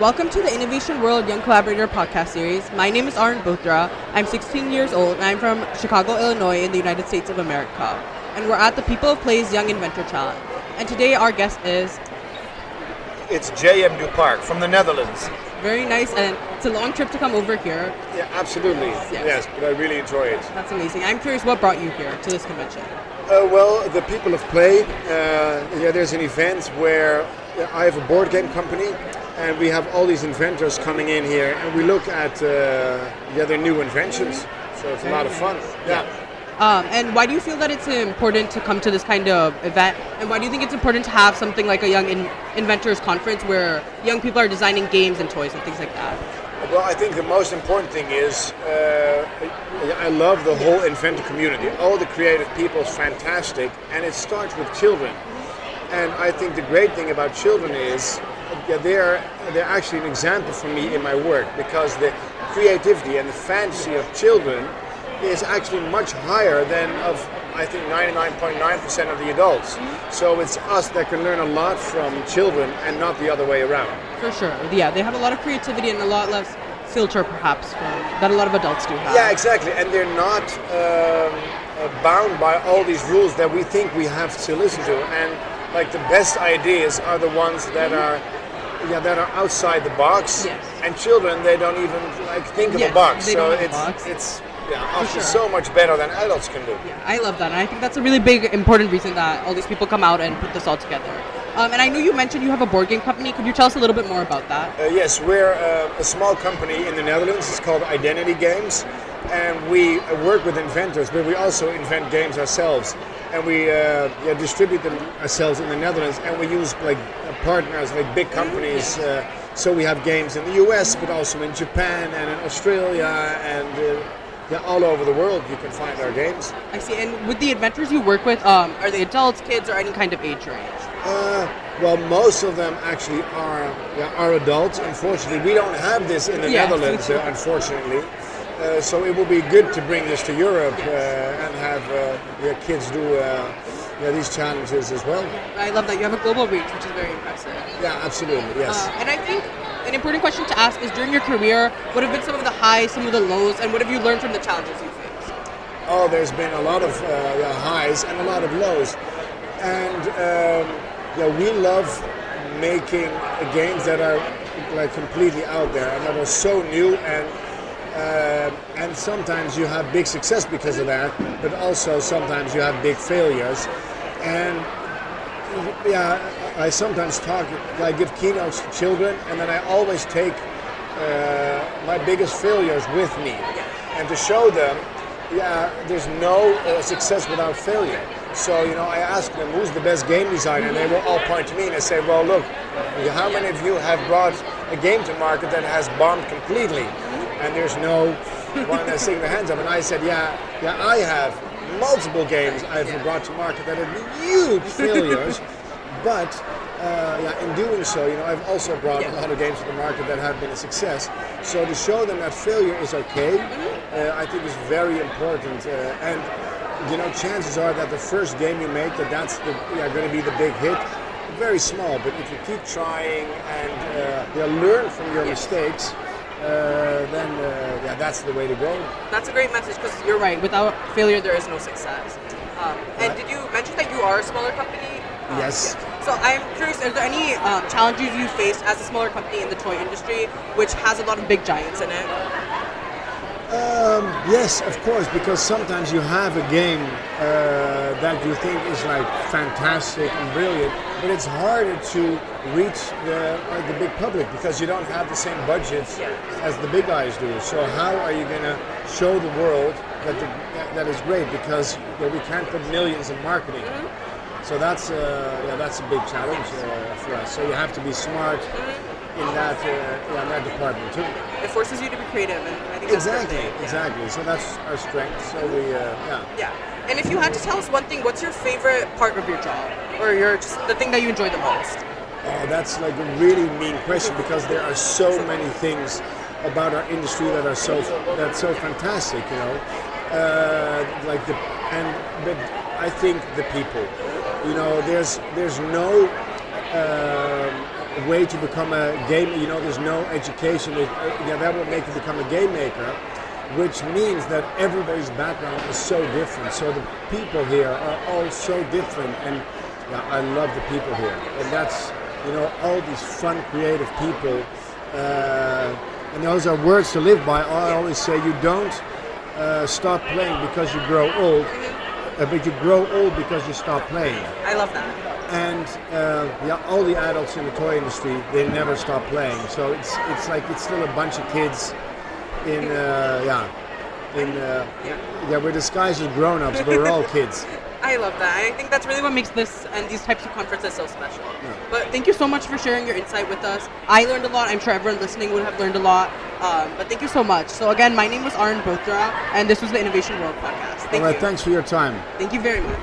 Welcome to the Innovation World Young Collaborator podcast series. My name is Arun Bothra. I'm 16 years old and I'm from Chicago, Illinois in the United States of America. And we're at the People of Play's Young Inventor Challenge. And today our guest is... It's J.M. Duparc from the Netherlands. Very nice, and it's a long trip to come over here. Yeah, absolutely. Yes, but I really enjoy it. That's amazing. I'm curious, what brought you here to this convention? Well, the People of Play, there's an event where I have a board game company and we have all these inventors coming in here and we look at their new inventions. So it's a lot of fun. Yeah. And why do you feel that it's important to come to this kind of event? And why do you think it's important to have something like a Young Inventors conference where young people are designing games and toys and things like that? Well, I think the most important thing is I love the whole inventor community. All the creative people is fantastic, and it starts with children. And I think the great thing about children is they're actually an example for me in my work, because the creativity and the fantasy of children is actually much higher than of, I think, 99.9% of the adults. So it's us that can learn a lot from children and not the other way around. For sure. Yeah, they have a lot of creativity and a lot less filter, perhaps, that a lot of adults do have. Yeah, exactly. And they're not bound by all these rules that we think we have to listen to. And like the best ideas are the ones that are outside the box. Yes. And children, they don't even think of a box. So it's often so much better than adults can do. Yeah, I love that, and I think that's a really big, important reason that all these people come out and put this all together. And I know you mentioned you have a board game company. Could you tell us a little bit more about that? Yes, we're a small company in the Netherlands. It's called Identity Games, and we work with inventors, but we also invent games ourselves, and we distribute them ourselves in the Netherlands, and we use partners, big companies. So we have games in the US, but also in Japan and in Australia and all over the world you can find our games. I see. And with the inventors you work with, are they adults, kids, or any kind of age range? Well, most of them actually are adults. Unfortunately, we don't have this in the Netherlands, unfortunately. So it will be good to bring this to Europe and have kids do these challenges as well. I love that you have a global reach, which is very impressive. Yeah, absolutely, yes. And I think an important question to ask is, during your career, what have been some of the highs, some of the lows, and what have you learned from the challenges you faced? Oh, there's been a lot of highs and a lot of lows. And we love making games that are completely out there and that are so new, and sometimes you have big success because of that, but also sometimes you have big failures. And I sometimes give keynotes to children, and then I always take my biggest failures with me, and to show them, there's no success without failure. So, I ask them, who's the best game designer? And they will all point to me, and I say, well, look, how many of you have brought a game to market that has bombed completely? And there's no one that's sticking their hands up. And I said, I have multiple games I've brought to market that have been huge failures. But in doing so, I've also brought a lot of games to the market that have been a success. So to show them that failure is okay, I think is very important. And chances are that the first game you make, that's going to be the big hit. Very small, but if you keep trying and learn from your mistakes, then that's the way to go. That's a great message, because you're right. Without failure, there is no success. And did you mention that you are a smaller company? Yes. So I'm curious, are there any challenges you faced as a smaller company in the toy industry, which has a lot of big giants in it? Yes, of course, because sometimes you have a game that you think is fantastic and brilliant, but it's harder to reach the big public because you don't have the same budgets as the big guys do. So how are you going to show the world that is great, because we can't put millions in marketing. So that's a big challenge for us. So you have to be smart in that department too. It forces you to be creative, and I think that's exactly. So that's our strength. So we And if you had to tell us one thing, what's your favorite part of your job, or just the thing that you enjoy the most? Oh, that's a really mean question, because there are so many things about our industry that's so fantastic, but I think the people, there's no way to become a game. There's no education. That will make you become a game maker, which means that everybody's background is so different. So the people here are all so different, and I love the people here. And that's all these fun, creative people. And those are words to live by. I always say you don't stop playing because you grow old, but you grow old because you stop playing. I love that. And all the adults in the toy industry, they never stop playing. So it's like it's still a bunch of kids we're disguised as grown-ups, but we're all kids. I love that. I think that's really what makes this and these types of conferences so special. Yeah. But thank you so much for sharing your insight with us. I learned a lot. I'm sure everyone listening would have learned a lot. But thank you so much. So again, my name was Arun Bothra, and this was the Innovation World Podcast. All right, thanks for your time. Thank you very much.